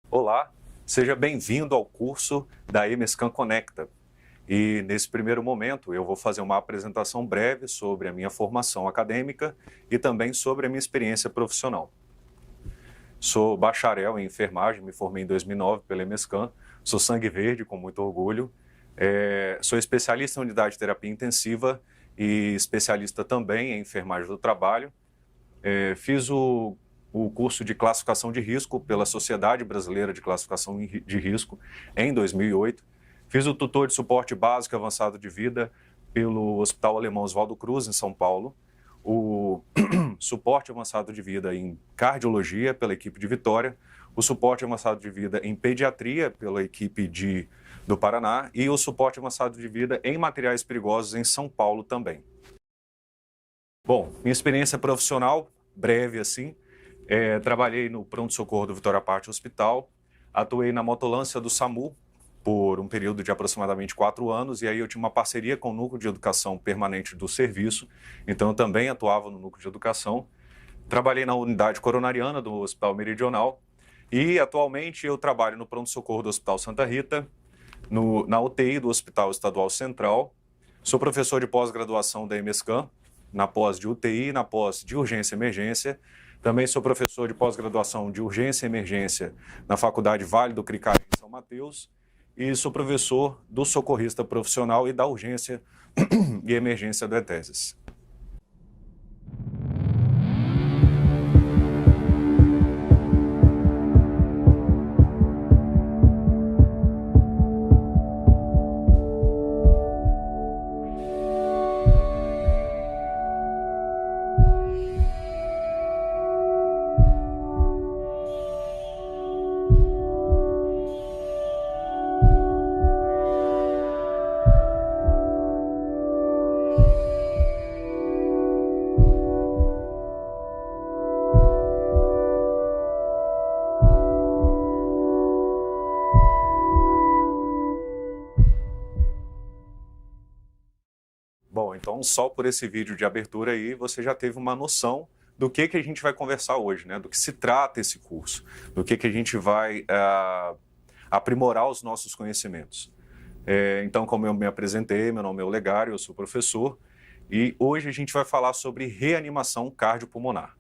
Olá, seja bem-vindo ao curso da EMESCAN Conecta. E nesse primeiro momento eu vou fazer uma apresentação breve sobre a minha formação acadêmica e também sobre a minha experiência profissional. Sou bacharel em enfermagem, me formei em 2009 pela EMESCAN, sou sangue verde com muito orgulho, sou especialista em unidade de terapia intensiva e especialista também em enfermagem do trabalho. Fiz o curso de classificação de risco pela Sociedade Brasileira de Classificação de Risco em 2008. Fiz o tutor de suporte básico e avançado de vida pelo Hospital Alemão Oswaldo Cruz, em São Paulo. O suporte avançado de vida em cardiologia pela equipe de Vitória. O suporte avançado de vida em pediatria pela equipe do Paraná. E o suporte avançado de vida em materiais perigosos em São Paulo também. Bom, minha experiência profissional, breve assim, trabalhei no pronto-socorro do Vitória Parte Hospital, atuei na motolância do SAMU por um período de aproximadamente 4 anos, e aí eu tinha uma parceria com o Núcleo de Educação Permanente do Serviço, então eu também atuava no Núcleo de Educação. Trabalhei na unidade coronariana do Hospital Meridional e atualmente eu trabalho no pronto-socorro do Hospital Santa Rita, na UTI do Hospital Estadual Central, sou professor de pós-graduação da EMESCAN, na pós de UTI, na pós de urgência e emergência. Também sou professor de pós-graduação de urgência e emergência na Faculdade Vale do Cricari, em São Mateus. E sou professor do socorrista profissional e da urgência e emergência do ETESES. Bom, então só por esse vídeo de abertura aí você já teve uma noção do que a gente vai conversar hoje, né? Do que se trata esse curso, do que a gente vai aprimorar os nossos conhecimentos. Então, como eu me apresentei, meu nome é Olegário, eu sou professor, e hoje a gente vai falar sobre reanimação cardiopulmonar.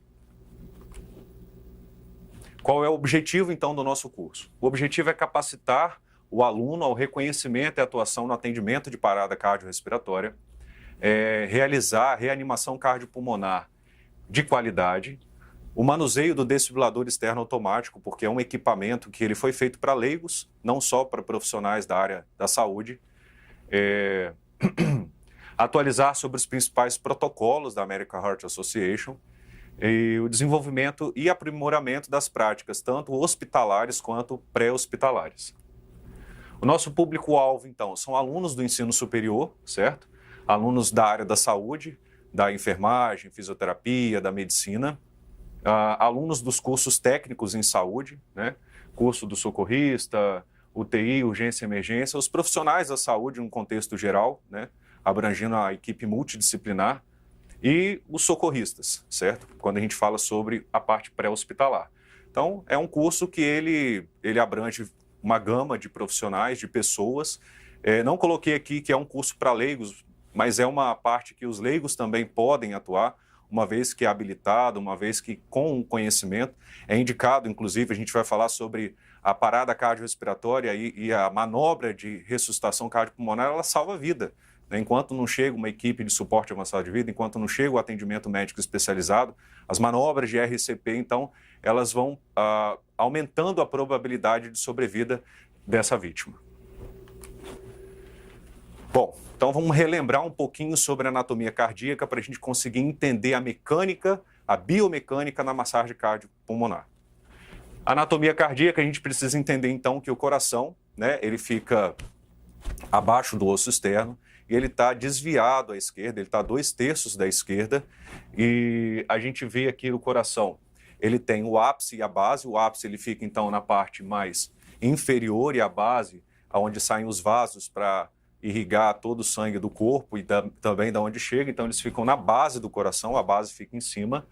Qual é o objetivo, então, do nosso curso? O objetivo é capacitar o aluno ao reconhecimento e atuação no atendimento de parada cardiorrespiratória, realizar reanimação cardiopulmonar de qualidade, o manuseio do desfibrilador externo automático, porque é um equipamento que ele foi feito para leigos, não só para profissionais da área da saúde, atualizar sobre os principais protocolos da American Heart Association, e o desenvolvimento e aprimoramento das práticas, tanto hospitalares quanto pré-hospitalares. O nosso público-alvo, então, são alunos do ensino superior, certo? Alunos da área da saúde, da enfermagem, fisioterapia, da medicina, alunos dos cursos técnicos em saúde, né? Curso do socorrista, UTI, urgência e emergência, os profissionais da saúde num contexto geral, né? Abrangendo a equipe multidisciplinar, e os socorristas, certo? Quando a gente fala sobre a parte pré-hospitalar. Então, é um curso que ele abrange uma gama de profissionais, de pessoas. Não coloquei aqui que é um curso para leigos, mas é uma parte que os leigos também podem atuar, uma vez que é habilitado, uma vez que com conhecimento é indicado. Inclusive, a gente vai falar sobre a parada cardiorrespiratória e a manobra de ressuscitação cardiopulmonar, ela salva a vida. Enquanto não chega uma equipe de suporte avançado de vida, enquanto não chega o atendimento médico especializado, as manobras de RCP, então, elas vão aumentando a probabilidade de sobrevida dessa vítima. Bom, então vamos relembrar um pouquinho sobre a anatomia cardíaca para a gente conseguir entender a mecânica, a biomecânica na massagem cardiopulmonar. A anatomia cardíaca, a gente precisa entender, então, que o coração, né, ele fica abaixo do osso externo, e ele está desviado à esquerda, ele está a 2/3 da esquerda, e a gente vê aqui o coração, ele tem o ápice e a base. O ápice ele fica então na parte mais inferior, e a base, onde saem os vasos para irrigar todo o sangue do corpo e também da onde chega, então eles ficam na base do coração, a base fica em cima.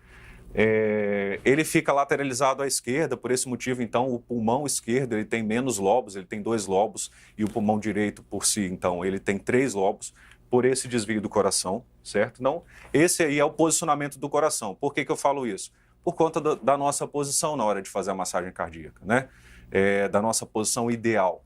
Ele fica lateralizado à esquerda, por esse motivo, então, o pulmão esquerdo ele tem menos lobos, ele tem 2 lobos, e o pulmão direito, por si, então, ele tem 3 lobos, por esse desvio do coração, certo? Não, esse aí é o posicionamento do coração. Por que eu falo isso? Por conta da nossa posição na hora de fazer a massagem cardíaca, né? Da nossa posição ideal.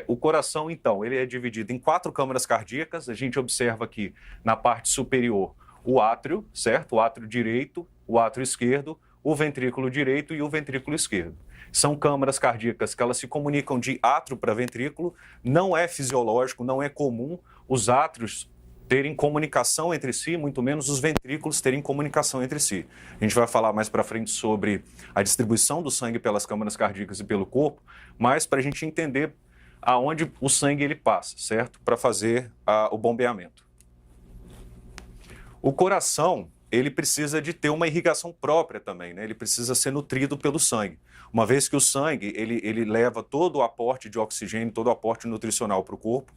O coração, então, ele é dividido em 4 câmaras cardíacas. A gente observa aqui na parte superior o átrio, certo? O átrio direito, o átrio esquerdo, o ventrículo direito e o ventrículo esquerdo. São câmaras cardíacas que elas se comunicam de átrio para ventrículo. Não é fisiológico, não é comum os átrios terem comunicação entre si, muito menos os ventrículos terem comunicação entre si. A gente vai falar mais para frente sobre a distribuição do sangue pelas câmaras cardíacas e pelo corpo, mas para a gente entender aonde o sangue ele passa, certo? Para fazer o bombeamento. O coração, ele precisa de ter uma irrigação própria também, né? Ele precisa ser nutrido pelo sangue. Uma vez que o sangue, ele leva todo o aporte de oxigênio, todo o aporte nutricional para o corpo,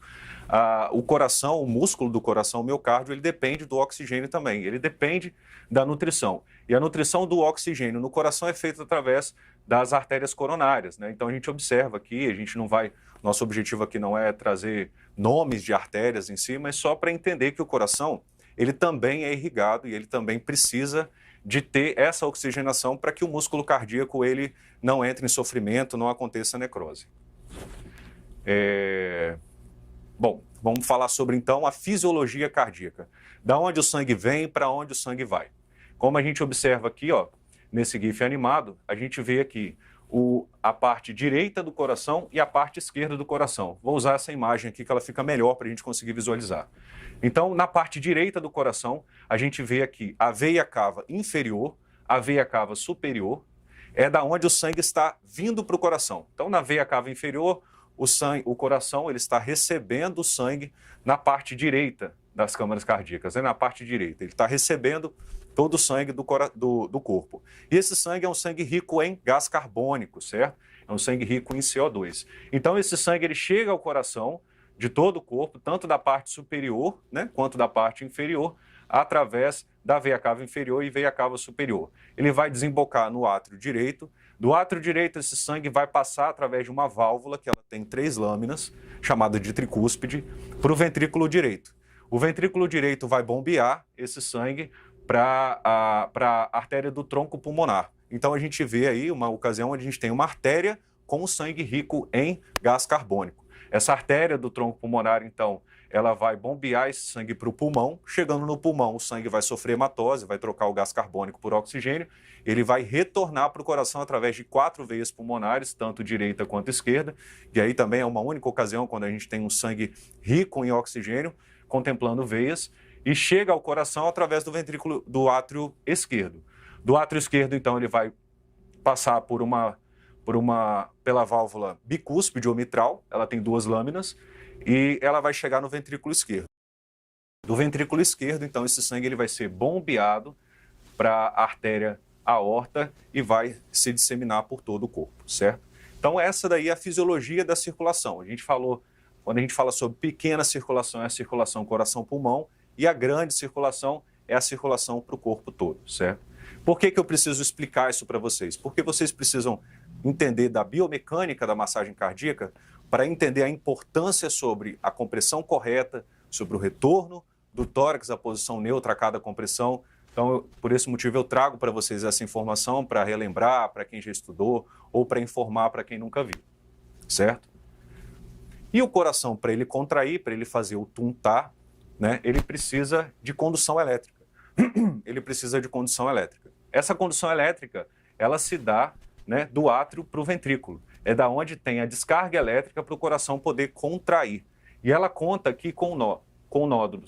o coração, o músculo do coração, o miocárdio, ele depende do oxigênio também, ele depende da nutrição. E a nutrição do oxigênio no coração é feita através das artérias coronárias, né? Então a gente observa aqui, a gente não vai, nosso objetivo aqui não é trazer nomes de artérias em si, mas só para entender que o coração, ele também é irrigado e ele também precisa de ter essa oxigenação para que o músculo cardíaco ele não entre em sofrimento, não aconteça necrose. Bom, vamos falar sobre então a fisiologia cardíaca. Da onde o sangue vem, para onde o sangue vai. Como a gente observa aqui, ó, nesse GIF animado, a gente vê aqui a parte direita do coração e a parte esquerda do coração. Vou usar essa imagem aqui que ela fica melhor para a gente conseguir visualizar. Então, na parte direita do coração, a gente vê aqui a veia cava inferior, a veia cava superior, é da onde o sangue está vindo para o coração. Então, na veia cava inferior, o coração ele está recebendo o sangue na parte direita das câmaras cardíacas, né? Na parte direita. Ele está recebendo todo o sangue do corpo. E esse sangue é um sangue rico em gás carbônico, certo? É um sangue rico em CO2. Então, esse sangue ele chega ao coração de todo o corpo, tanto da parte superior, né, quanto da parte inferior, através da veia cava inferior e veia cava superior. Ele vai desembocar no átrio direito. Do átrio direito, esse sangue vai passar através de uma válvula, que ela tem 3 lâminas, chamada de tricúspide, para o ventrículo direito. O ventrículo direito vai bombear esse sangue para a artéria do tronco pulmonar. Então a gente vê aí uma ocasião onde a gente tem uma artéria com o sangue rico em gás carbônico. Essa artéria do tronco pulmonar, então, ela vai bombear esse sangue para o pulmão. Chegando no pulmão, o sangue vai sofrer hematose, vai trocar o gás carbônico por oxigênio. Ele vai retornar para o coração através de 4 veias pulmonares, tanto direita quanto esquerda. E aí também é uma única ocasião quando a gente tem um sangue rico em oxigênio, contemplando veias, e chega ao coração através do ventrículo do átrio esquerdo. Do átrio esquerdo, então, ele vai passar pela válvula bicúspide ou mitral, ela tem 2 lâminas, e ela vai chegar no ventrículo esquerdo. Do ventrículo esquerdo, então, esse sangue ele vai ser bombeado para a artéria aorta e vai se disseminar por todo o corpo, certo? Então, essa daí é a fisiologia da circulação. Quando a gente fala sobre pequena circulação, é a circulação coração-pulmão, e a grande circulação é a circulação para o corpo todo, certo? Por que eu preciso explicar isso para vocês? Porque vocês precisam entender da biomecânica da massagem cardíaca para entender a importância sobre a compressão correta, sobre o retorno do tórax à posição neutra a cada compressão. Então, por esse motivo, eu trago para vocês essa informação para relembrar para quem já estudou ou para informar para quem nunca viu, certo? E o coração, para ele contrair, para ele fazer o tum-tá, né, ele precisa de condução elétrica. Ele precisa de condução elétrica. Essa condução elétrica, ela se dá, né, do átrio para o ventrículo. É da onde tem a descarga elétrica para o coração poder contrair. E ela conta aqui com o nódulo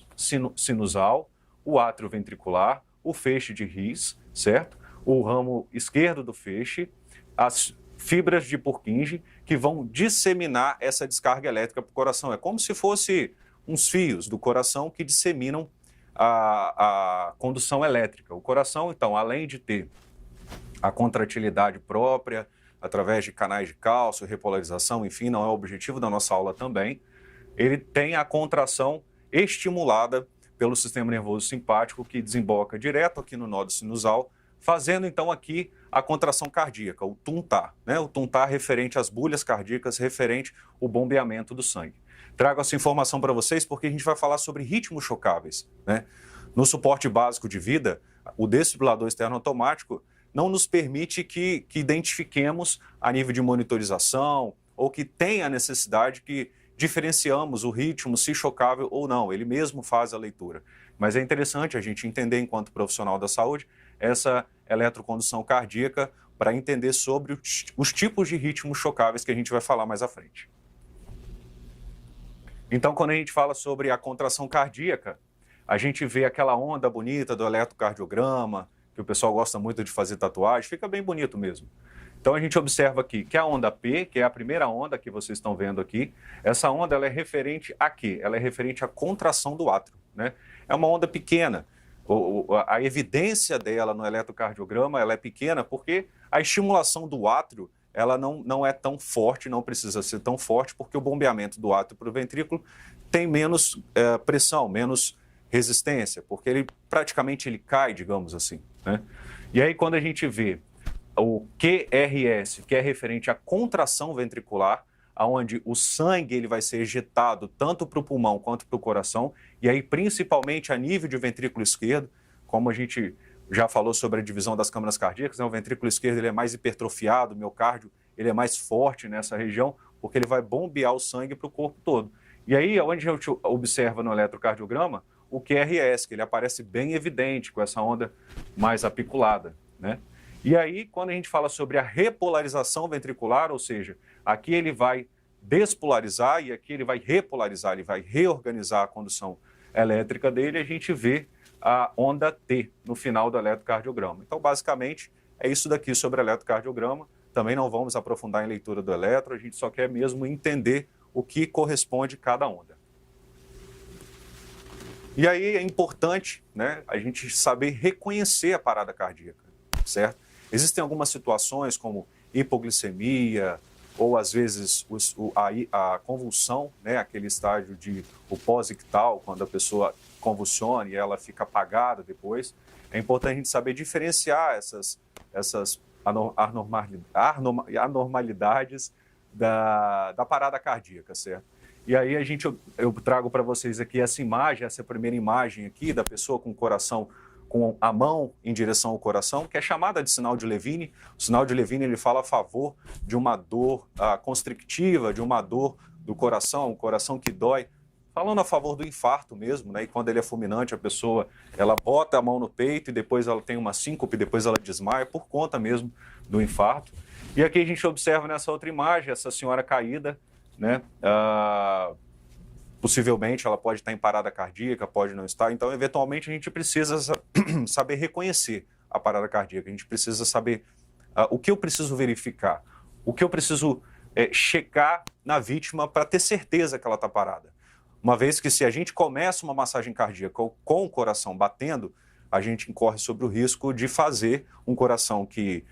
sinusal, o átrio ventricular, o feixe de His, certo? O ramo esquerdo do feixe, as fibras de Purkinje, que vão disseminar essa descarga elétrica para o coração. É como se fosse uns fios do coração que disseminam a condução elétrica. O coração, então, além de ter a contratilidade própria, através de canais de cálcio, repolarização, enfim, não é o objetivo da nossa aula também, ele tem a contração estimulada pelo sistema nervoso simpático, que desemboca direto aqui no nódo sinusal, fazendo então aqui a contração cardíaca, o tuntar, né? O tuntar referente às bulhas cardíacas, referente ao bombeamento do sangue. Trago essa informação para vocês porque a gente vai falar sobre ritmos chocáveis, né? No suporte básico de vida, o desfibrilador externo automático não nos permite que identifiquemos a nível de monitorização ou que tenha a necessidade que diferenciamos o ritmo, se chocável ou não. Ele mesmo faz a leitura. Mas é interessante a gente entender, enquanto profissional da saúde, essa eletrocondução cardíaca para entender sobre os tipos de ritmos chocáveis que a gente vai falar mais à frente. Então, quando a gente fala sobre a contração cardíaca, a gente vê aquela onda bonita do eletrocardiograma, que o pessoal gosta muito de fazer tatuagem, fica bem bonito mesmo. Então a gente observa aqui que a onda P, que é a primeira onda que vocês estão vendo aqui, essa onda ela é referente a quê? Ela é referente à contração do átrio, né? É uma onda pequena. A evidência dela no eletrocardiograma ela é pequena porque a estimulação do átrio ela não é tão forte, não precisa ser tão forte, porque o bombeamento do átrio para o ventrículo tem menos pressão, menos resistência, porque ele praticamente ele cai, digamos assim, né? E aí quando a gente vê o QRS, que é referente à contração ventricular, onde o sangue ele vai ser ejetado tanto para o pulmão quanto para o coração, e aí principalmente a nível de ventrículo esquerdo, como a gente já falou sobre a divisão das câmaras cardíacas, né? O ventrículo esquerdo ele é mais hipertrofiado, o miocárdio ele é mais forte nessa região, porque ele vai bombear o sangue para o corpo todo. E aí, onde a gente observa no eletrocardiograma, o QRS, que ele aparece bem evidente, com essa onda mais apiculada, né? E aí, quando a gente fala sobre a repolarização ventricular, ou seja, aqui ele vai despolarizar e aqui ele vai repolarizar, ele vai reorganizar a condução elétrica dele, a gente vê a onda T no final do eletrocardiograma. Então, basicamente, é isso daqui sobre o eletrocardiograma. Também não vamos aprofundar em leitura do eletro, a gente só quer mesmo entender o que corresponde a cada onda. E aí é importante, né, a gente saber reconhecer a parada cardíaca, certo? Existem algumas situações como hipoglicemia ou às vezes a convulsão, né, aquele estágio de o pós-ictal, quando a pessoa convulsiona e ela fica apagada depois. É importante a gente saber diferenciar essas anormalidades da parada cardíaca, certo? E aí eu trago para vocês aqui essa imagem, essa primeira imagem aqui da pessoa com o coração, com a mão em direção ao coração, que é chamada de sinal de Levine. O sinal de Levine ele fala a favor de uma dor constrictiva, de uma dor do coração, um coração que dói, falando a favor do infarto mesmo, né? E quando ele é fulminante, a pessoa ela bota a mão no peito e depois ela tem uma síncope, depois ela desmaia por conta mesmo do infarto. E aqui a gente observa nessa outra imagem essa senhora caída, né? Possivelmente ela pode estar em parada cardíaca, pode não estar. Então, eventualmente, a gente precisa saber reconhecer a parada cardíaca. A gente precisa saber o que eu preciso verificar, o que eu preciso checar na vítima para ter certeza que ela está parada. Uma vez que se a gente começa uma massagem cardíaca com o coração batendo, a gente incorre sobre o risco de fazer um coração que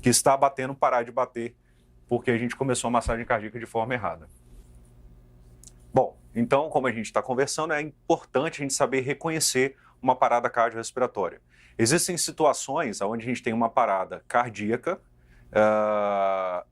está batendo parar de bater, porque a gente começou a massagem cardíaca de forma errada. Bom, então, como a gente está conversando, é importante a gente saber reconhecer uma parada cardiorrespiratória. Existem situações onde a gente tem uma parada cardíaca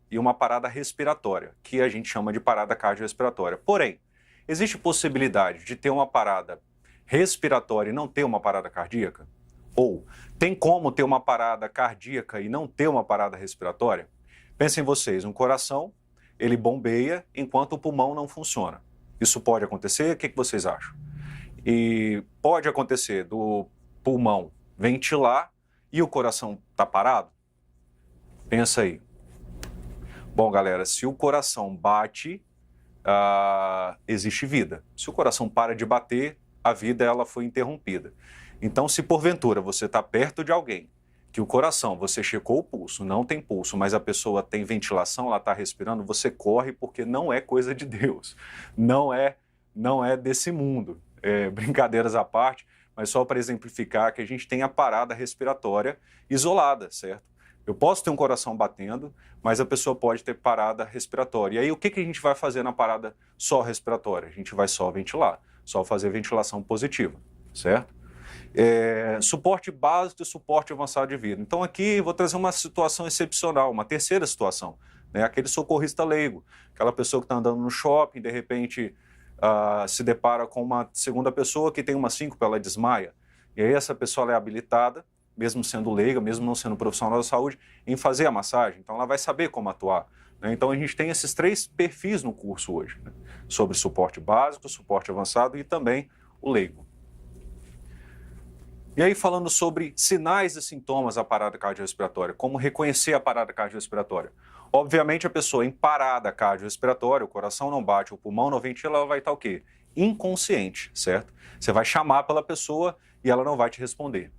e uma parada respiratória, que a gente chama de parada cardiorrespiratória. Porém, existe possibilidade de ter uma parada respiratória e não ter uma parada cardíaca? Ou tem como ter uma parada cardíaca e não ter uma parada respiratória? Pensem vocês, um coração, ele bombeia enquanto o pulmão não funciona. Isso pode acontecer? O que vocês acham? E pode acontecer do pulmão ventilar e o coração está parado? Pensa aí. Bom, galera, se o coração bate, existe vida. Se o coração para de bater, a vida ela foi interrompida. Então, se porventura você está perto de alguém que o coração, você checou o pulso, não tem pulso, mas a pessoa tem ventilação, ela está respirando, você corre porque não é coisa de Deus, não é desse mundo. Brincadeiras à parte, mas só para exemplificar que a gente tem a parada respiratória isolada, certo? Eu posso ter um coração batendo, mas a pessoa pode ter parada respiratória. E aí o que a gente vai fazer na parada só respiratória? A gente vai só ventilar. só fazer ventilação positiva, certo? Suporte básico e suporte avançado de vida. Então aqui vou trazer uma situação excepcional, uma terceira situação, né? Aquele socorrista leigo, aquela pessoa que está andando no shopping, de repente se depara com uma segunda pessoa que tem uma síncope, ela desmaia. E aí essa pessoa ela é habilitada, mesmo sendo leiga, mesmo não sendo profissional da saúde, em fazer a massagem. Então ela vai saber como atuar, né? Então a gente tem esses 3 perfis no curso hoje, né? Sobre suporte básico, suporte avançado e também o leigo. E aí falando sobre sinais e sintomas da parada cardiorrespiratória, como reconhecer a parada cardiorrespiratória. Obviamente a pessoa em parada cardiorrespiratória, o coração não bate, o pulmão não ventila, ela vai estar o quê? Inconsciente, certo? Você vai chamar pela pessoa e ela não vai te responder.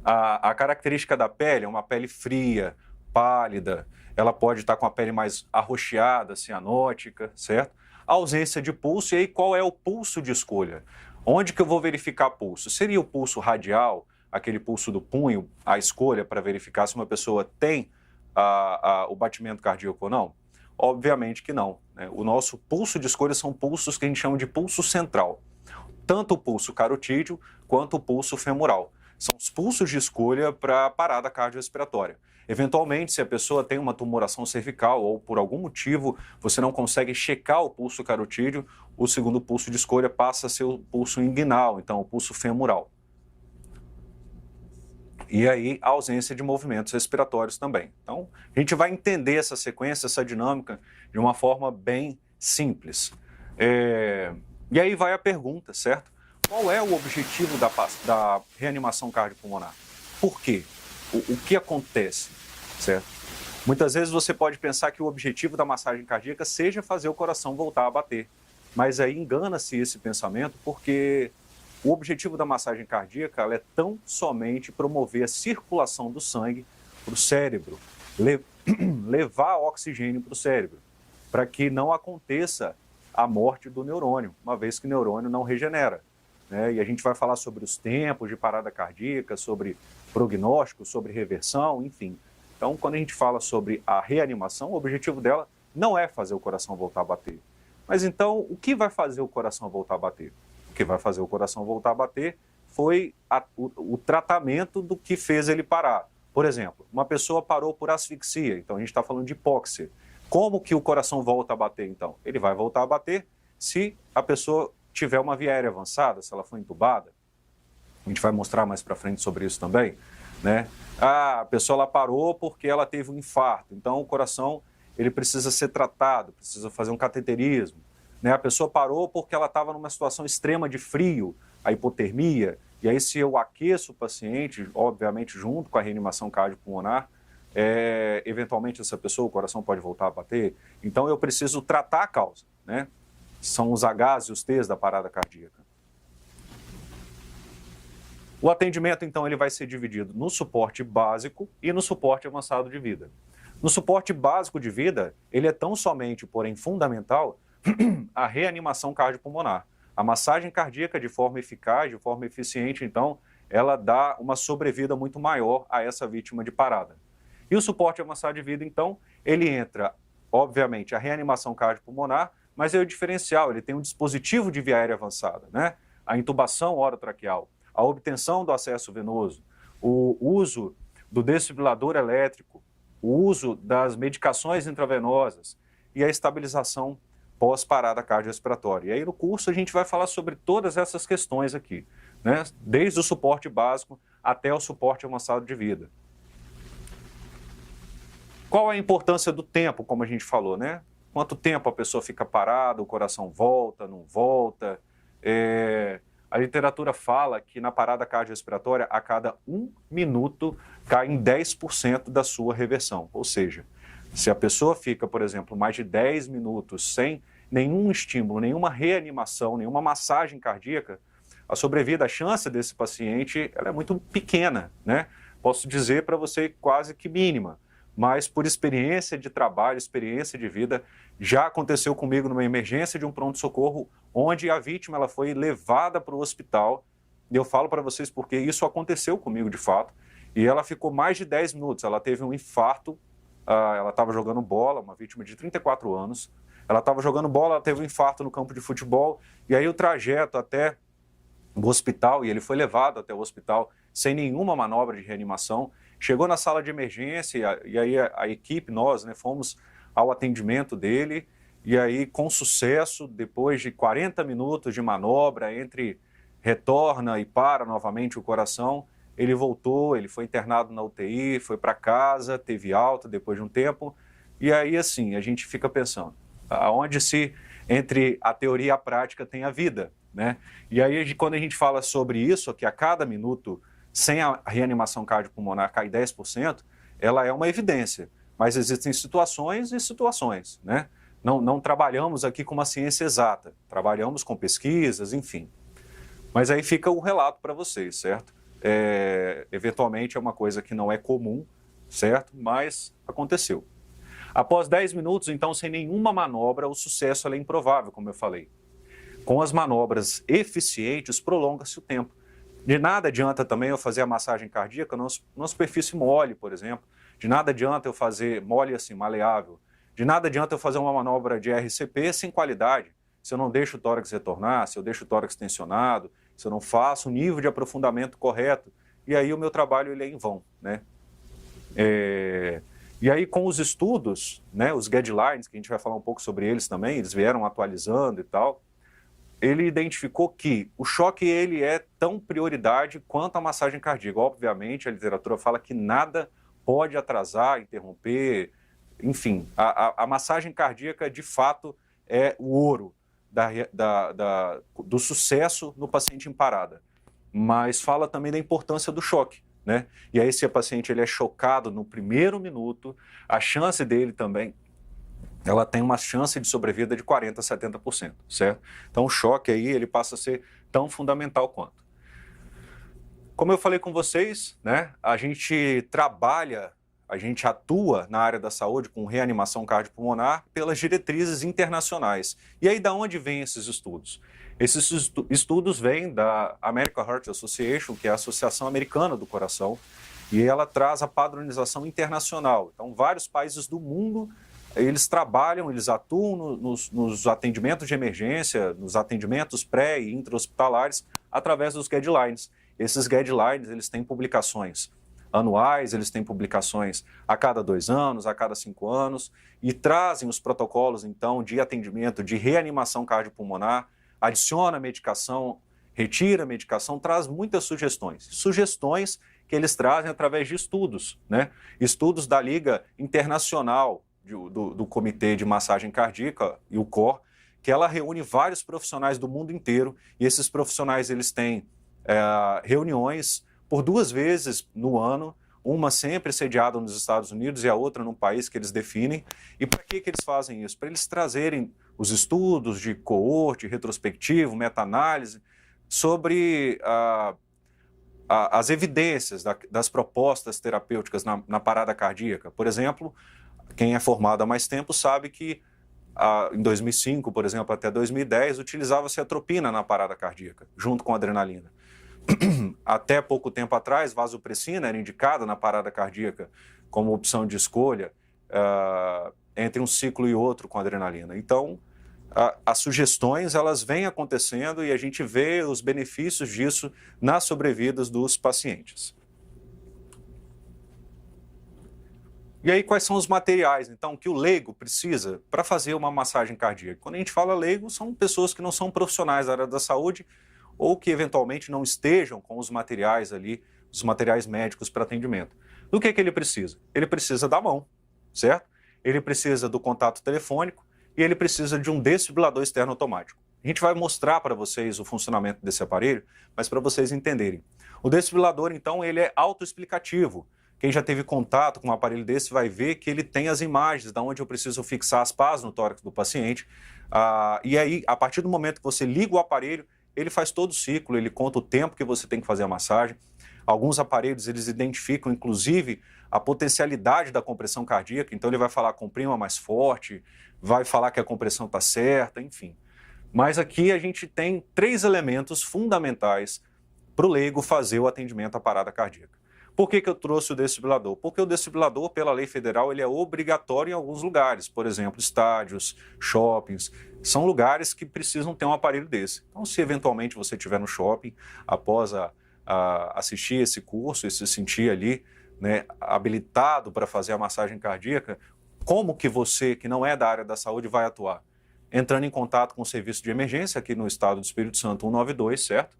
A característica da pele é uma pele fria, pálida, ela pode estar com a pele mais arroxeada, cianótica, certo? A ausência de pulso, e aí qual é o pulso de escolha? Onde que eu vou verificar pulso? Seria o pulso radial, aquele pulso do punho, a escolha para verificar se uma pessoa tem o batimento cardíaco ou não? Obviamente que não, né? O nosso pulso de escolha são pulsos que a gente chama de pulso central. Tanto o pulso carotídeo quanto o pulso femoral. São os pulsos de escolha para a parada cardiorrespiratória. Eventualmente, se a pessoa tem uma tumoração cervical ou por algum motivo você não consegue checar o pulso carotídeo, o segundo pulso de escolha passa a ser o pulso inguinal, então o pulso femoral. E aí a ausência de movimentos respiratórios também. Então, a gente vai entender essa sequência, essa dinâmica, de uma forma bem simples. E aí vai a pergunta, certo? Qual é o objetivo da reanimação cardiopulmonar? Por quê? O que acontece, certo? Muitas vezes você pode pensar que o objetivo da massagem cardíaca seja fazer o coração voltar a bater. Mas aí engana-se esse pensamento, porque o objetivo da massagem cardíaca ela é tão somente promover a circulação do sangue para o cérebro, levar oxigênio para o cérebro, para que não aconteça a morte do neurônio, uma vez que o neurônio não regenera, né? E a gente vai falar sobre os tempos de parada cardíaca, sobre prognóstico, sobre reversão, enfim. Então, quando a gente fala sobre a reanimação, o objetivo dela não é fazer o coração voltar a bater. Mas então, o que vai fazer o coração voltar a bater? O que vai fazer o coração voltar a bater foi o tratamento do que fez ele parar. Por exemplo, uma pessoa parou por asfixia, então a gente está falando de hipóxia. Como que o coração volta a bater, então? Ele vai voltar a bater se a pessoa tiver uma via aérea avançada, se ela for entubada. A gente vai mostrar mais para frente sobre isso também, né? A pessoa ela parou porque ela teve um infarto, então o coração ele precisa ser tratado, precisa fazer um cateterismo, né? A pessoa parou porque ela estava numa situação extrema de frio, a hipotermia, e aí se eu aqueço o paciente, obviamente junto com a reanimação cardiopulmonar, eventualmente essa pessoa, o coração pode voltar a bater. Então eu preciso tratar a causa, né? São os Hs e os Ts da parada cardíaca. O atendimento, então, ele vai ser dividido no suporte básico e no suporte avançado de vida. No suporte básico de vida, ele é tão somente, porém fundamental, a reanimação cardiopulmonar. A massagem cardíaca, de forma eficaz, de forma eficiente, então, ela dá uma sobrevida muito maior a essa vítima de parada. E o suporte avançado de vida, então, ele entra, obviamente, a reanimação cardiopulmonar, mas é o diferencial, ele tem um dispositivo de via aérea avançada, né? A intubação orotraqueal, a obtenção do acesso venoso, o uso do desfibrilador elétrico, o uso das medicações intravenosas e a estabilização pós-parada cardiorrespiratória. E aí no curso a gente vai falar sobre todas essas questões aqui, né? Desde o suporte básico até o suporte avançado de vida. Qual a importância do tempo, como a gente falou, né? Quanto tempo a pessoa fica parada, o coração volta, não volta. A literatura fala que na parada cardiorrespiratória, a cada 1 minuto, cai em 10% da sua reversão. Ou seja, se a pessoa fica, por exemplo, mais de 10 minutos sem nenhum estímulo, nenhuma reanimação, nenhuma massagem cardíaca, a sobrevida, a chance desse paciente, ela é muito pequena, né? Posso dizer para você quase que mínima. Mas por experiência de trabalho, experiência de vida, já aconteceu comigo numa emergência de um pronto-socorro, onde a vítima ela foi levada para o hospital, e eu falo para vocês porque isso aconteceu comigo de fato, e ela ficou mais de 10 minutos, ela teve um infarto, ela estava jogando bola, uma vítima de 34 anos, Ela estava jogando bola, ela teve um infarto no campo de futebol, e aí o trajeto até o hospital, e ele foi levado até o hospital sem nenhuma manobra de reanimação, chegou na sala de emergência, e aí a equipe, nós, né, fomos ao atendimento dele, e aí com sucesso, depois de 40 minutos de manobra, entre retorna e para novamente o coração, ele voltou, ele foi internado na UTI, foi para casa, teve alta depois de um tempo, e aí assim, a gente fica pensando, aonde se entre a teoria e a prática tem a vida, né? E aí quando a gente fala sobre isso, que a cada minuto sem a reanimação cardiopulmonar cai 10%, ela é uma evidência, mas existem situações e situações, né? Não trabalhamos aqui com uma ciência exata, trabalhamos com pesquisas, enfim. Mas aí fica o relato para vocês, certo? Eventualmente é uma coisa que não é comum, certo? Mas aconteceu. Após 10 minutos, então, sem nenhuma manobra, o sucesso é improvável, como eu falei. Com as manobras eficientes, prolonga-se o tempo. De nada adianta também eu fazer a massagem cardíaca numa superfície mole, por exemplo. De nada adianta eu fazer mole assim, maleável. De nada adianta eu fazer uma manobra de RCP sem qualidade. Se eu não deixo o tórax retornar, se eu deixo o tórax tensionado, se eu não faço o nível de aprofundamento correto, e aí o meu trabalho ele é em vão, né? E aí com os estudos, né, os guidelines, que a gente vai falar um pouco sobre eles também, eles vieram atualizando e tal, ele identificou que o choque ele é tão prioridade quanto a massagem cardíaca. Obviamente, a literatura fala que nada pode atrasar, interromper, enfim, a massagem cardíaca de fato é o ouro do sucesso no paciente em parada. Mas fala também da importância do choque, né? E aí se o paciente ele é chocado no primeiro minuto, a chance dele também, ela tem uma chance de sobrevida de 40% a 70%, certo? Então o choque aí ele passa a ser tão fundamental quanto. Como eu falei com vocês, né, a gente atua na área da saúde com reanimação cardiopulmonar pelas diretrizes internacionais. E aí da onde vêm esses estudos? Esses estudos vêm da American Heart Association, que é a Associação Americana do Coração, e ela traz a padronização internacional. Então vários países do mundo eles trabalham, eles atuam nos atendimentos de emergência, nos atendimentos pré- e intra-hospitalares, através dos guidelines. Esses guidelines, eles têm publicações anuais, eles têm publicações a cada 2 anos, a cada 5 anos, e trazem os protocolos, então, de atendimento, de reanimação cardiopulmonar, adiciona medicação, retira medicação, traz muitas sugestões. Sugestões que eles trazem através de estudos, né? Estudos da Liga Internacional do Comitê de Massagem Cardíaca e o COR, que ela reúne vários profissionais do mundo inteiro, e esses profissionais eles têm reuniões por 2 vezes no ano, uma sempre sediada nos Estados Unidos e a outra num país que eles definem. E para que eles fazem isso? Para eles trazerem os estudos de coorte, retrospectivo, meta-análise, sobre as evidências das propostas terapêuticas na parada cardíaca. Por exemplo, quem é formado há mais tempo sabe que em 2005, por exemplo, até 2010, utilizava-se atropina na parada cardíaca, junto com adrenalina. Até pouco tempo atrás, vasopressina era indicada na parada cardíaca como opção de escolha entre um ciclo e outro com adrenalina. Então, as sugestões elas vêm acontecendo e a gente vê os benefícios disso nas sobrevidas dos pacientes. E aí, quais são os materiais, então, que o leigo precisa para fazer uma massagem cardíaca? Quando a gente fala leigo, são pessoas que não são profissionais da área da saúde ou que, eventualmente, não estejam com os materiais ali, os materiais médicos para atendimento. Do que ele precisa? Ele precisa da mão, certo? Ele precisa do contato telefônico e ele precisa de um desfibrilador externo automático. A gente vai mostrar para vocês o funcionamento desse aparelho, mas para vocês entenderem. O desfibrilador, então, ele é autoexplicativo. Quem já teve contato com um aparelho desse vai ver que ele tem as imagens de onde eu preciso fixar as pás no tórax do paciente. E aí, a partir do momento que você liga o aparelho, ele faz todo o ciclo, ele conta o tempo que você tem que fazer a massagem. Alguns aparelhos, eles identificam, inclusive, a potencialidade da compressão cardíaca. Então, ele vai falar comprima mais forte, vai falar que a compressão está certa, enfim. Mas aqui a gente tem 3 elementos fundamentais para o leigo fazer o atendimento à parada cardíaca. Por que eu trouxe o desfibrilador? Porque o desfibrilador, pela lei federal, ele é obrigatório em alguns lugares, por exemplo, estádios, shoppings, são lugares que precisam ter um aparelho desse. Então, se eventualmente você estiver no shopping, após assistir esse curso e se sentir ali, né, habilitado para fazer a massagem cardíaca, como que você, que não é da área da saúde, vai atuar? Entrando em contato com o serviço de emergência aqui no estado do Espírito Santo, 192, certo?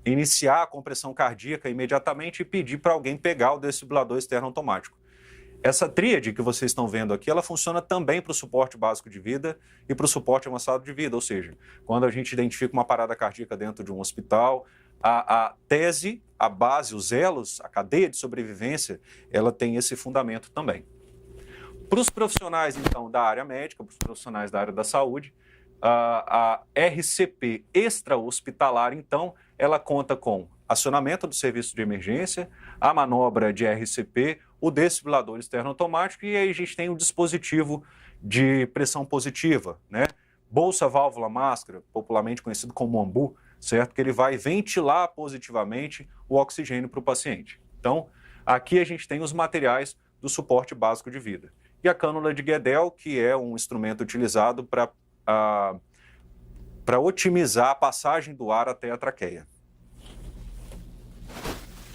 Iniciar a compressão cardíaca imediatamente e pedir para alguém pegar o desfibrilador externo automático. Essa tríade que vocês estão vendo aqui, ela funciona também para o suporte básico de vida e para o suporte avançado de vida, ou seja, quando a gente identifica uma parada cardíaca dentro de um hospital, a tese, a base, os elos, a cadeia de sobrevivência, ela tem esse fundamento também. Para os profissionais, então, da área médica, para os profissionais da área da saúde, a RCP extra-hospitalar, então, ela conta com acionamento do serviço de emergência, a manobra de RCP, o desfibrilador externo automático e aí a gente tem o dispositivo de pressão positiva, né? Bolsa, válvula, máscara, popularmente conhecido como ambu, certo? Que ele vai ventilar positivamente o oxigênio para o paciente. Então, aqui a gente tem os materiais do suporte básico de vida. E a cânula de Guedel, que é um instrumento utilizado para otimizar a passagem do ar até a traqueia.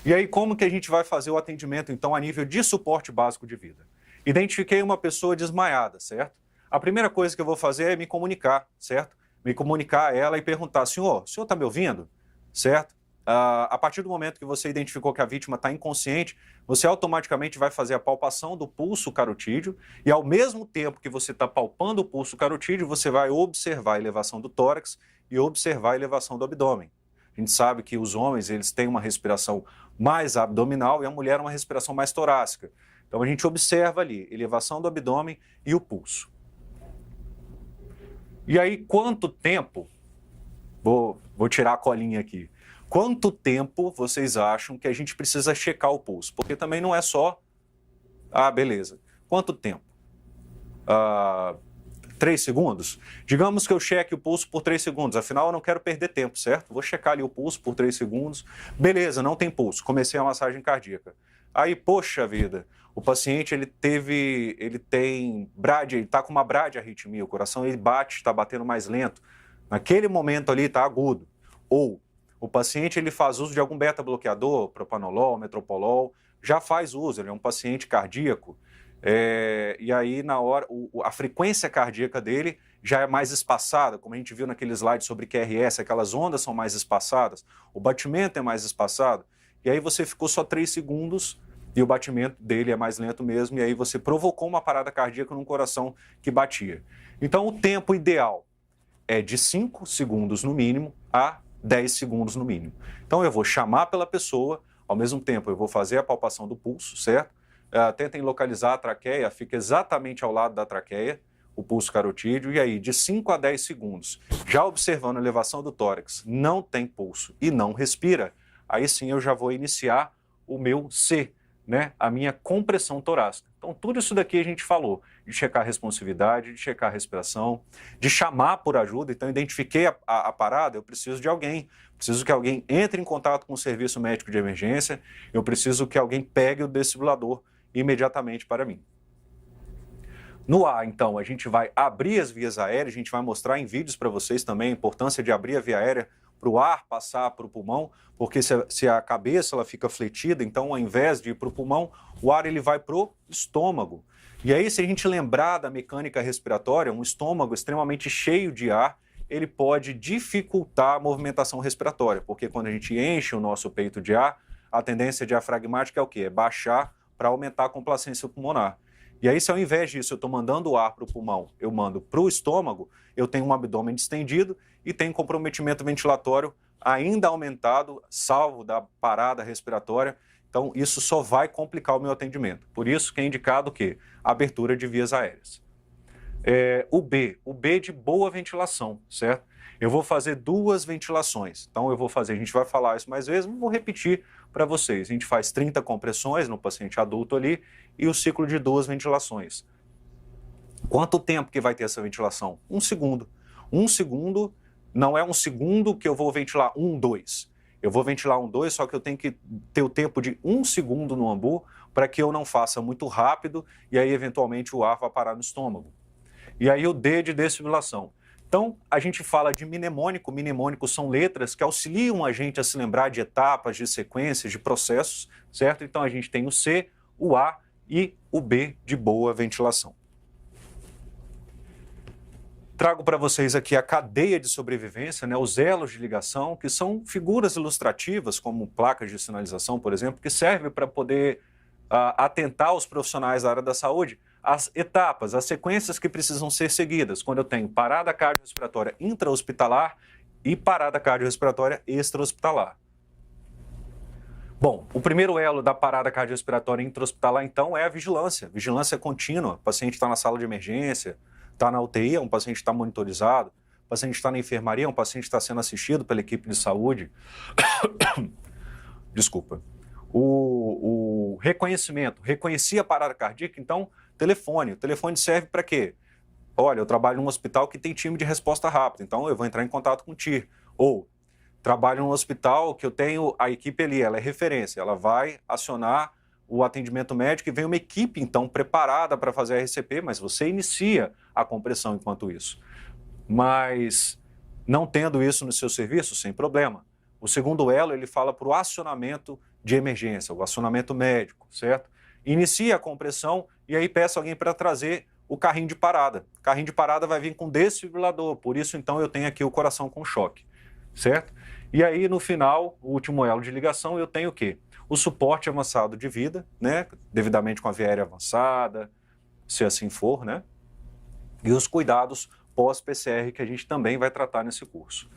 E aí, como que a gente vai fazer o atendimento, então, a nível de suporte básico de vida? Identifiquei uma pessoa desmaiada, certo? A primeira coisa que eu vou fazer é me comunicar, certo? Me comunicar a ela e perguntar, senhor, o senhor está me ouvindo? Certo? A partir do momento que você identificou que a vítima está inconsciente, você automaticamente vai fazer a palpação do pulso carotídeo e ao mesmo tempo que você está palpando o pulso carotídeo, você vai observar a elevação do tórax e observar a elevação do abdômen. A gente sabe que os homens eles têm uma respiração mais abdominal e a mulher uma respiração mais torácica. Então a gente observa ali elevação do abdômen e o pulso. E aí quanto tempo, vou tirar a colinha aqui, quanto tempo vocês acham que a gente precisa checar o pulso? Porque também não é só, beleza, quanto tempo? 3 segundos? Digamos que eu cheque o pulso por 3 segundos, afinal eu não quero perder tempo, certo? Vou checar ali o pulso por 3 segundos, beleza, não tem pulso, comecei a massagem cardíaca. Aí, poxa vida, o paciente ele está com uma bradiarritmia, o coração ele bate, está batendo mais lento, naquele momento ali está agudo. Ou o paciente ele faz uso de algum beta-bloqueador, propanolol, metropolol, já faz uso, ele é um paciente cardíaco, e aí na hora a frequência cardíaca dele já é mais espaçada, como a gente viu naquele slide sobre QRS, aquelas ondas são mais espaçadas, o batimento é mais espaçado, e aí você ficou só 3 segundos e o batimento dele é mais lento mesmo, e aí você provocou uma parada cardíaca num coração que batia. Então o tempo ideal é de 5 segundos no mínimo a 10 segundos no mínimo. Então eu vou chamar pela pessoa, ao mesmo tempo eu vou fazer a palpação do pulso, certo? Tentem localizar a traqueia, fica exatamente ao lado da traqueia, o pulso carotídeo, e aí de 5 a 10 segundos, já observando a elevação do tórax, não tem pulso e não respira, aí sim eu já vou iniciar o meu C, né? A minha compressão torácica. Então tudo isso daqui a gente falou, de checar a responsividade, de checar a respiração, de chamar por ajuda. Então identifiquei a parada, eu preciso de alguém, preciso que alguém entre em contato com o serviço médico de emergência, eu preciso que alguém pegue o desfibrilador imediatamente para mim. No ar, então, a gente vai abrir as vias aéreas, a gente vai mostrar em vídeos para vocês também a importância de abrir a via aérea para o ar passar para o pulmão, porque se a cabeça ela fica fletida, então ao invés de ir para o pulmão, o ar ele vai para o estômago. E aí, se a gente lembrar da mecânica respiratória, um estômago extremamente cheio de ar, ele pode dificultar a movimentação respiratória, porque quando a gente enche o nosso peito de ar, a tendência diafragmática é o quê? É baixar para aumentar a complacência pulmonar. E aí, se ao invés disso eu estou mandando o ar para o pulmão, eu mando para o estômago, eu tenho um abdômen distendido e tenho comprometimento ventilatório ainda aumentado, salvo da parada respiratória. Então, isso só vai complicar o meu atendimento. Por isso que é indicado o quê? A abertura de vias aéreas. O B de boa ventilação, certo? Eu vou fazer 2 ventilações. Então, a gente vai falar isso mais vezes, mas vou repetir para vocês. A gente faz 30 compressões no paciente adulto ali e o ciclo de 2 ventilações. Quanto tempo que vai ter essa ventilação? 1 segundo. 1 segundo não é 1 segundo que eu vou ventilar 1, 2. Eu vou ventilar um 2, só que eu tenho que ter o tempo de 1 segundo no ambu para que eu não faça muito rápido e aí, eventualmente, o ar vai parar no estômago. E aí o D de desfibrilação. Então, a gente fala de mnemônico. Mnemônicos são letras que auxiliam a gente a se lembrar de etapas, de sequências, de processos, certo? Então, a gente tem o C, o A e o B de boa ventilação. Trago para vocês aqui a cadeia de sobrevivência, né, os elos de ligação, que são figuras ilustrativas, como placas de sinalização, por exemplo, que servem para poder atentar os profissionais da área da saúde às etapas, às sequências que precisam ser seguidas, quando eu tenho parada cardiorrespiratória intra-hospitalar e parada cardiorrespiratória extra-hospitalar. Bom, o primeiro elo da parada cardiorrespiratória intra-hospitalar, então, é a vigilância. Vigilância contínua. O paciente está na sala de emergência, está na UTI, um paciente está monitorizado, o paciente está na enfermaria, um paciente está sendo assistido pela equipe de saúde. Desculpa. O reconhecimento. Reconheci a parada cardíaca, então, telefone. O telefone serve para quê? Olha, eu trabalho num hospital que tem time de resposta rápida, então eu vou entrar em contato com o TIR. Ou, trabalho num hospital que eu tenho a equipe ali, ela é referência, ela vai acionar o atendimento médico e vem uma equipe, então, preparada para fazer a RCP, mas você inicia a compressão enquanto isso. Mas, não tendo isso no seu serviço, sem problema. O segundo elo, ele fala para o acionamento de emergência, o acionamento médico, certo? Inicia a compressão e aí peço alguém para trazer o carrinho de parada. O carrinho de parada vai vir com desfibrilador, por isso, então, eu tenho aqui o coração com choque, certo? E aí, no final, o último elo de ligação, eu tenho o quê? O suporte avançado de vida, né? Devidamente com a via aérea avançada, se assim for, né? E os cuidados pós-PCR que a gente também vai tratar nesse curso.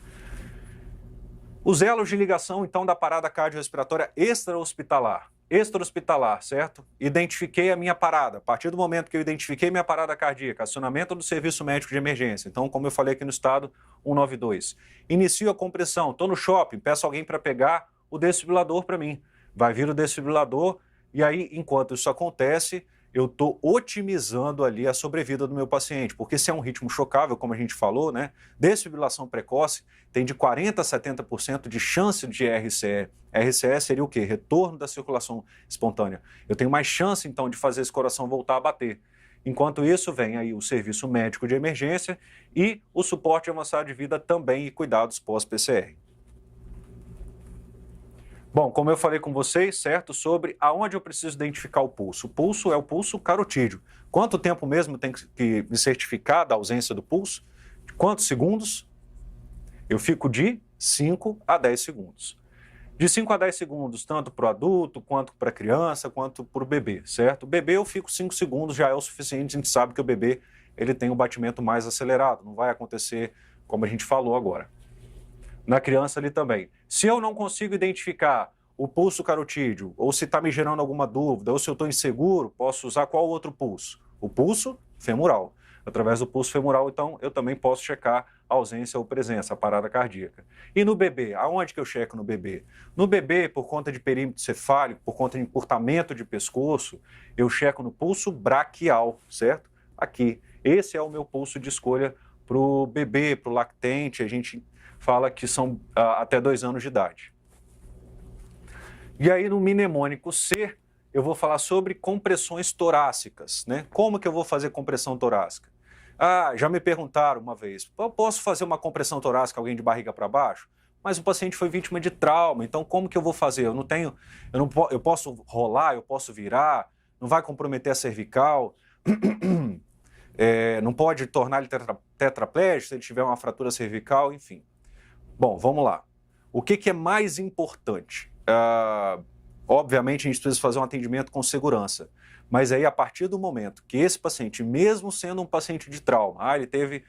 Os elos de ligação, então, da parada cardiorrespiratória extra-hospitalar. Extra-hospitalar, certo? Identifiquei a minha parada. A partir do momento que eu identifiquei minha parada cardíaca, acionamento do serviço médico de emergência. Então, como eu falei aqui no estado, 192. Inicio a compressão, estou no shopping, peço alguém para pegar o desfibrilador para mim. Vai vir o desfibrilador e aí, enquanto isso acontece, eu estou otimizando ali a sobrevida do meu paciente, porque se é um ritmo chocável, como a gente falou, né, desfibrilação precoce tem de 40% a 70% de chance de RCE. RCE seria o quê? Retorno da circulação espontânea. Eu tenho mais chance, então, de fazer esse coração voltar a bater. Enquanto isso, vem aí o serviço médico de emergência e o suporte avançado de vida também e cuidados pós-PCR. Bom, como eu falei com vocês, certo, sobre aonde eu preciso identificar o pulso. O pulso é o pulso carotídeo. Quanto tempo mesmo tem que me certificar da ausência do pulso? Quantos segundos? Eu fico de 5 a 10 segundos. De 5 a 10 segundos, tanto para o adulto, quanto para a criança, quanto para o bebê, certo? O bebê eu fico 5 segundos, já é o suficiente, a gente sabe que o bebê ele tem um batimento mais acelerado, não vai acontecer como a gente falou agora. Na criança ali também. Se eu não consigo identificar o pulso carotídeo, ou se está me gerando alguma dúvida, ou se eu estou inseguro, posso usar qual outro pulso? O pulso femoral. Através do pulso femoral, então, eu também posso checar a ausência ou presença, a parada cardíaca. E no bebê, aonde que eu checo no bebê? No bebê, por conta de perímetro cefálico, por conta de encurtamento de pescoço, eu checo no pulso braquial, certo? Aqui. Esse é o meu pulso de escolha para o bebê, para o lactente, a gente fala que são até 2 anos de idade. E aí no mnemônico C, eu vou falar sobre compressões torácicas, né? Como que eu vou fazer compressão torácica? Já me perguntaram uma vez, eu posso fazer uma compressão torácica alguém de barriga para baixo? Mas o paciente foi vítima de trauma, então como que eu vou fazer? Eu posso rolar, eu posso virar, não vai comprometer a cervical, não pode tornar ele tetraplégico se ele tiver uma fratura cervical, enfim. Bom, vamos lá. O que é mais importante? Obviamente, a gente precisa fazer um atendimento com segurança. Mas aí, a partir do momento que esse paciente, mesmo sendo um paciente de trauma, ele teve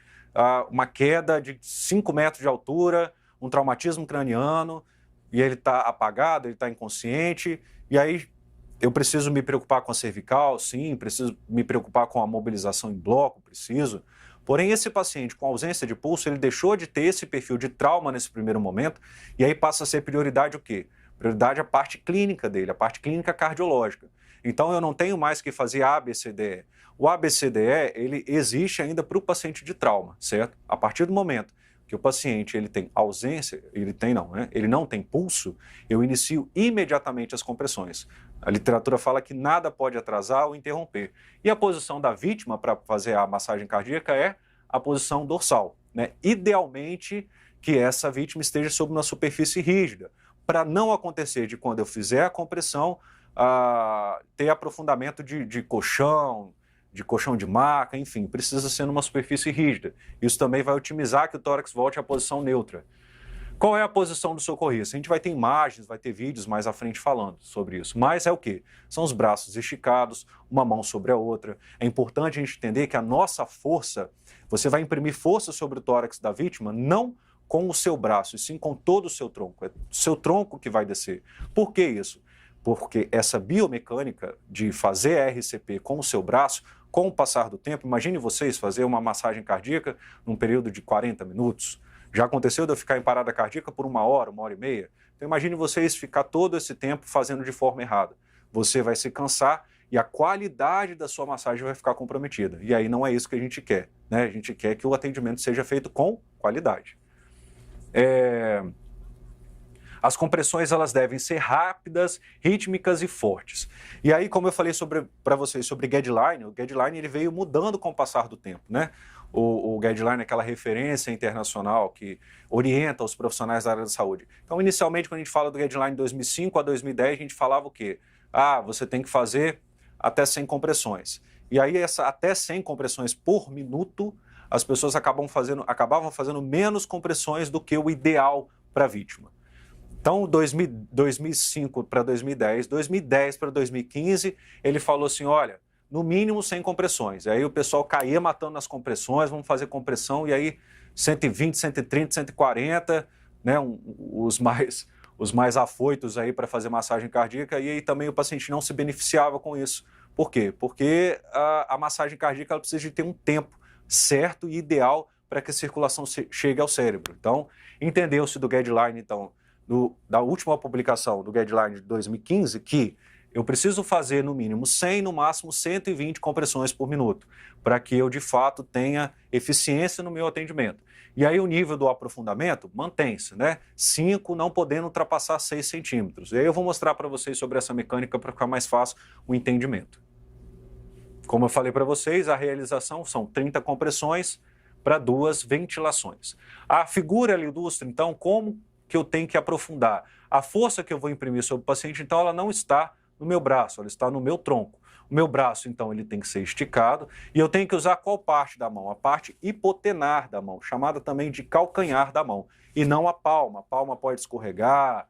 uma queda de 5 metros de altura, um traumatismo craniano, e ele está apagado, ele está inconsciente, e aí eu preciso me preocupar com a cervical, sim, preciso me preocupar com a mobilização em bloco, preciso. Porém, esse paciente com ausência de pulso, ele deixou de ter esse perfil de trauma nesse primeiro momento, e aí passa a ser prioridade o quê? Prioridade a parte clínica dele, a parte clínica cardiológica. Então, eu não tenho mais que fazer ABCDE. O ABCDE, ele existe ainda para o paciente de trauma, certo? A partir do momento que o paciente ele tem ausência, ele não tem pulso, eu inicio imediatamente as compressões. A literatura fala que nada pode atrasar ou interromper. E a posição da vítima para fazer a massagem cardíaca é a posição dorsal, né? Idealmente que essa vítima esteja sobre uma superfície rígida, para não acontecer de quando eu fizer a compressão, ter aprofundamento de colchão de maca, enfim, precisa ser numa superfície rígida. Isso também vai otimizar que o tórax volte à posição neutra. Qual é a posição do socorrista? A gente vai ter imagens, vai ter vídeos mais à frente falando sobre isso. Mas é o quê? São os braços esticados, uma mão sobre a outra. É importante a gente entender que a nossa força, você vai imprimir força sobre o tórax da vítima, não com o seu braço, e sim com todo o seu tronco. É o seu tronco que vai descer. Por que isso? Porque essa biomecânica de fazer RCP com o seu braço, com o passar do tempo, imagine vocês fazer uma massagem cardíaca num período de 40 minutos. Já aconteceu de eu ficar em parada cardíaca por 1 hora e meia? Então imagine vocês ficar todo esse tempo fazendo de forma errada. Você vai se cansar e a qualidade da sua massagem vai ficar comprometida. E aí não é isso que a gente quer, né? A gente quer que o atendimento seja feito com qualidade. As compressões elas devem ser rápidas, rítmicas e fortes. E aí, como eu falei para vocês sobre guideline, o guideline ele veio mudando com o passar do tempo, né? O guideline é aquela referência internacional que orienta os profissionais da área da saúde. Então, inicialmente, quando a gente fala do guideline de 2005 a 2010, a gente falava o quê? Você tem que fazer até 100 compressões. E aí, até 100 compressões por minuto, as pessoas acabavam fazendo menos compressões do que o ideal para a vítima. Então, 2005 para 2010, 2010 para 2015, ele falou assim, olha, no mínimo 100 compressões. Aí o pessoal caía matando nas compressões, vamos fazer compressão, e aí 120, 130, 140, né, os mais afoitos aí para fazer massagem cardíaca, e aí também o paciente não se beneficiava com isso. Por quê? Porque a massagem cardíaca ela precisa de ter um tempo certo e ideal para que a circulação chegue ao cérebro. Então, entendeu-se do guideline, então, da última publicação do guideline de 2015, que eu preciso fazer no mínimo 100, no máximo 120 compressões por minuto, para que eu de fato tenha eficiência no meu atendimento. E aí o nível do aprofundamento mantém-se, né? 5 não podendo ultrapassar 6 centímetros. E aí eu vou mostrar para vocês sobre essa mecânica para ficar mais fácil o entendimento. Como eu falei para vocês, a realização são 30 compressões para 2 ventilações. A figura ela ilustra, então, como que eu tenho que aprofundar. A força que eu vou imprimir sobre o paciente, então, ela não está no meu braço, ela está no meu tronco. O meu braço, então, ele tem que ser esticado e eu tenho que usar qual parte da mão? A parte hipotenar da mão, chamada também de calcanhar da mão, e não a palma. A palma pode escorregar,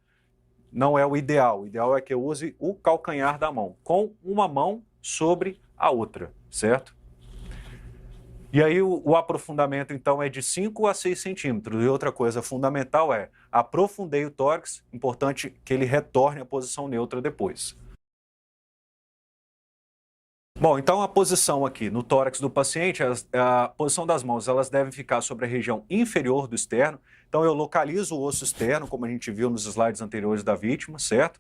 não é o ideal. O ideal é que eu use o calcanhar da mão, com uma mão sobre a outra, certo? E aí o aprofundamento, então, é de 5 a 6 centímetros. E outra coisa fundamental é, aprofundei o tórax, importante que ele retorne à posição neutra depois. Bom, então a posição aqui no tórax do paciente, a posição das mãos, elas devem ficar sobre a região inferior do externo. Então eu localizo o osso externo, como a gente viu nos slides anteriores da vítima, certo?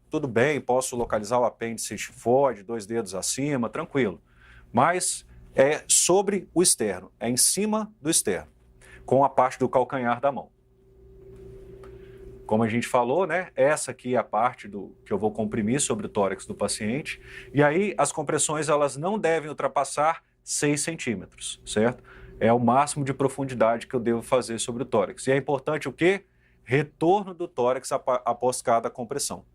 Tudo bem, posso localizar o apêndice xifoide, 2 dedos acima, tranquilo. Mas é sobre o externo, é em cima do externo, com a parte do calcanhar da mão. Como a gente falou, né? Essa aqui é a parte que eu vou comprimir sobre o tórax do paciente. E aí as compressões elas não devem ultrapassar 6 centímetros, certo? É o máximo de profundidade que eu devo fazer sobre o tórax. E é importante o quê? Retorno do tórax após cada compressão.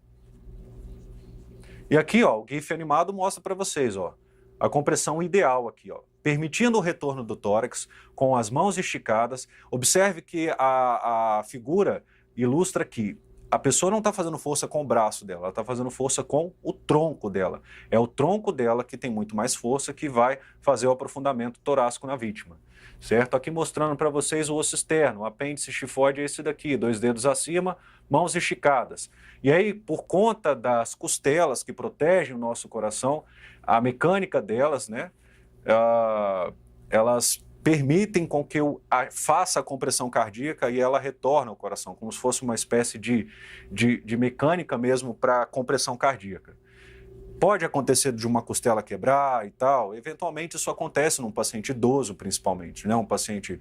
E aqui, ó, o GIF animado mostra para vocês, ó, a compressão ideal aqui, ó, permitindo o retorno do tórax com as mãos esticadas. Observe que a figura ilustra que a pessoa não está fazendo força com o braço dela, ela está fazendo força com o tronco dela. É o tronco dela que tem muito mais força que vai fazer o aprofundamento torácico na vítima, certo? Aqui mostrando para vocês o osso externo, o apêndice xifoide é esse daqui, 2 dedos acima, mãos esticadas. E aí, por conta das costelas que protegem o nosso coração, a mecânica delas, né, elas permitem com que eu faça a compressão cardíaca e ela retorna ao coração, como se fosse uma espécie de mecânica mesmo para compressão cardíaca. Pode acontecer de uma costela quebrar e tal. Eventualmente isso acontece num paciente idoso, principalmente, né? Um paciente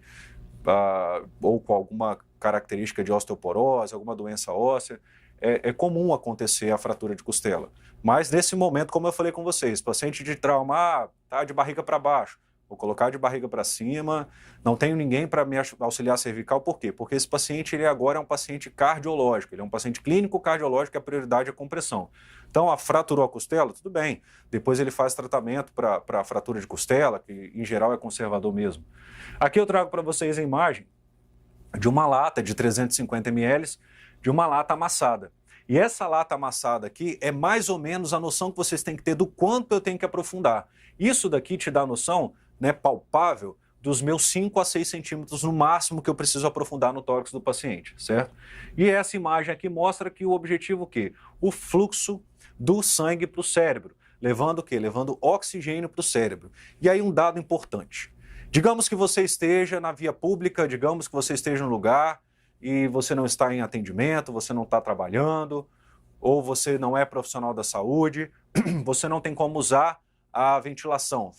ou com alguma característica de osteoporose, alguma doença óssea. É comum acontecer a fratura de costela. Mas nesse momento, como eu falei com vocês, paciente de trauma, tá de barriga para baixo, vou colocar de barriga para cima, não tenho ninguém para me auxiliar cervical, por quê? Porque esse paciente ele agora é um paciente cardiológico, ele é um paciente clínico cardiológico e a prioridade é a compressão. Então, fraturou a costela, tudo bem. Depois ele faz tratamento para a fratura de costela, que em geral é conservador mesmo. Aqui eu trago para vocês a imagem de uma lata de 350 ml, de uma lata amassada. E essa lata amassada aqui é mais ou menos a noção que vocês têm que ter do quanto eu tenho que aprofundar. Isso daqui te dá a noção, né, palpável, dos meus 5 a 6 centímetros no máximo que eu preciso aprofundar no tórax do paciente, certo? E essa imagem aqui mostra que o objetivo o quê? O fluxo do sangue para o cérebro, levando o quê? Levando oxigênio para o cérebro. E aí um dado importante. Digamos que você esteja na via pública, digamos que você esteja no lugar e você não está em atendimento, você não está trabalhando, ou você não é profissional da saúde, você não tem como usar a ventilação,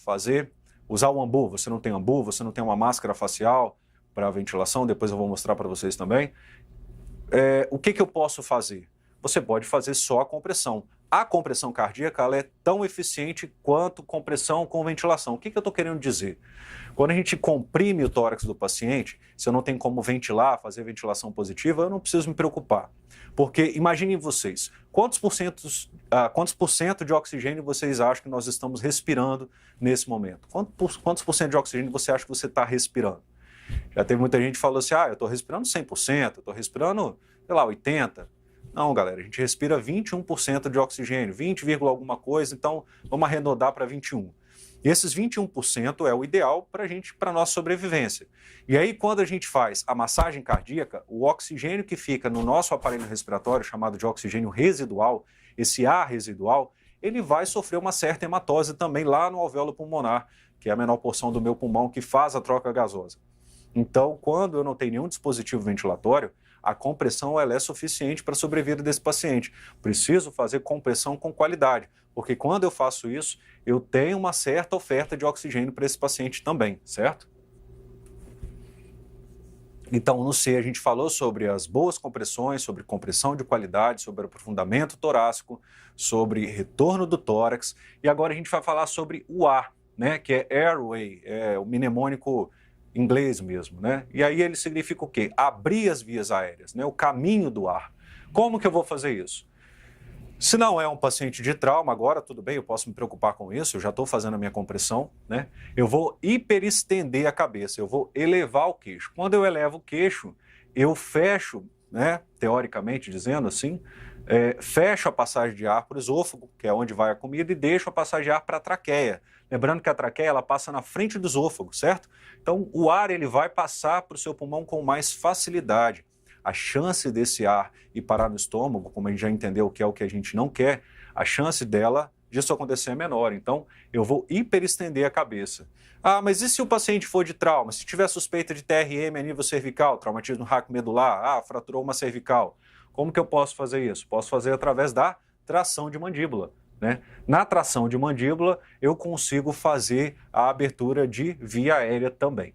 usar o ambu, você não tem ambu, você não tem uma máscara facial para ventilação, depois eu vou mostrar para vocês também. O que eu posso fazer? Você pode fazer só a compressão. A compressão cardíaca ela é tão eficiente quanto compressão com ventilação. O que eu estou querendo dizer? Quando a gente comprime o tórax do paciente, se eu não tenho como ventilar, fazer ventilação positiva, eu não preciso me preocupar. Porque imaginem vocês, quantos por cento de oxigênio vocês acham que nós estamos respirando nesse momento? Quantos por cento de oxigênio você acha que você está respirando? Já teve muita gente que falou assim, eu estou respirando 100%, eu estou respirando, sei lá, 80%. Não, galera, a gente respira 21% de oxigênio, 20, alguma coisa, então vamos arredondar para 21%. E esses 21% é o ideal para a nossa sobrevivência. E aí, quando a gente faz a massagem cardíaca, o oxigênio que fica no nosso aparelho respiratório, chamado de oxigênio residual, esse ar residual, ele vai sofrer uma certa hematose também lá no alvéolo pulmonar, que é a menor porção do meu pulmão que faz a troca gasosa. Então, quando eu não tenho nenhum dispositivo ventilatório, a compressão ela é suficiente para a sobrevida desse paciente. Preciso fazer compressão com qualidade, porque quando eu faço isso, eu tenho uma certa oferta de oxigênio para esse paciente também, certo? Então, no C, a gente falou sobre as boas compressões, sobre compressão de qualidade, sobre aprofundamento torácico, sobre retorno do tórax, e agora a gente vai falar sobre o ar, né, que é airway, é o mnemônico inglês mesmo, né? E aí ele significa o quê? Abrir as vias aéreas, né? O caminho do ar. Como que eu vou fazer isso? Se não é um paciente de trauma, agora tudo bem, eu posso me preocupar com isso, eu já estou fazendo a minha compressão, né? Eu vou hiperestender a cabeça, eu vou elevar o queixo. Quando eu elevo o queixo, eu fecho, né? Teoricamente dizendo assim, fecho a passagem de ar para o esôfago, que é onde vai a comida, e deixo a passagem de ar para a traqueia. Lembrando que a traqueia ela passa na frente do esôfago, certo? Então o ar ele vai passar para o seu pulmão com mais facilidade. A chance desse ar ir parar no estômago, como a gente já entendeu que é o que a gente não quer, a chance disso acontecer é menor. Então eu vou hiperestender a cabeça. Mas e se o paciente for de trauma? Se tiver suspeita de TRM a nível cervical, traumatismo raquimedular, fraturou uma cervical, como que eu posso fazer isso? Posso fazer através da tração de mandíbula. Né? Na tração de mandíbula, eu consigo fazer a abertura de via aérea também.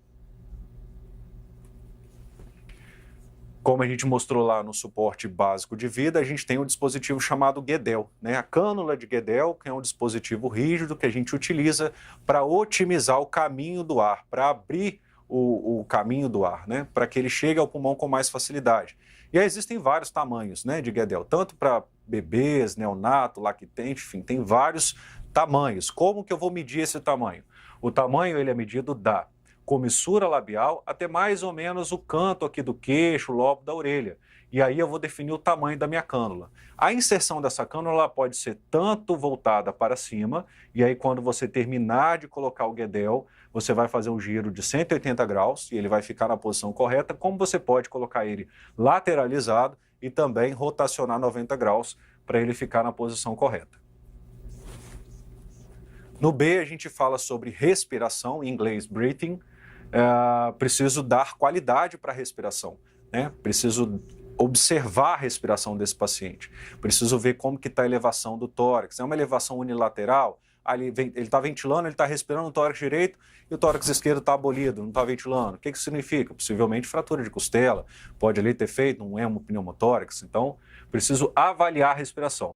Como a gente mostrou lá no suporte básico de vida, a gente tem um dispositivo chamado Guedel, né? A cânula de Guedel, que é um dispositivo rígido que a gente utiliza para otimizar o caminho do ar, para abrir o caminho do ar, né? Para que ele chegue ao pulmão com mais facilidade. E aí existem vários tamanhos, né, de Guedel, tanto para bebês, neonato, lactente, enfim, tem vários tamanhos. Como que eu vou medir esse tamanho? O tamanho ele é medido da comissura labial até mais ou menos o canto aqui do queixo, o lobo da orelha. E aí eu vou definir o tamanho da minha cânula. A inserção dessa cânula pode ser tanto voltada para cima, e aí quando você terminar de colocar o Guedel, você vai fazer um giro de 180 graus e ele vai ficar na posição correta, como você pode colocar ele lateralizado e também rotacionar 90 graus para ele ficar na posição correta. No B a gente fala sobre respiração, em inglês breathing. Preciso dar qualidade para a respiração, né? Preciso observar a respiração desse paciente. Preciso ver como que está a elevação do tórax. É uma elevação unilateral? Ele está ventilando, ele está respirando o tórax direito e o tórax esquerdo está abolido, não está ventilando. O que isso significa? Possivelmente fratura de costela, pode ali ter feito um hemopneumotórax. Então, preciso avaliar a respiração.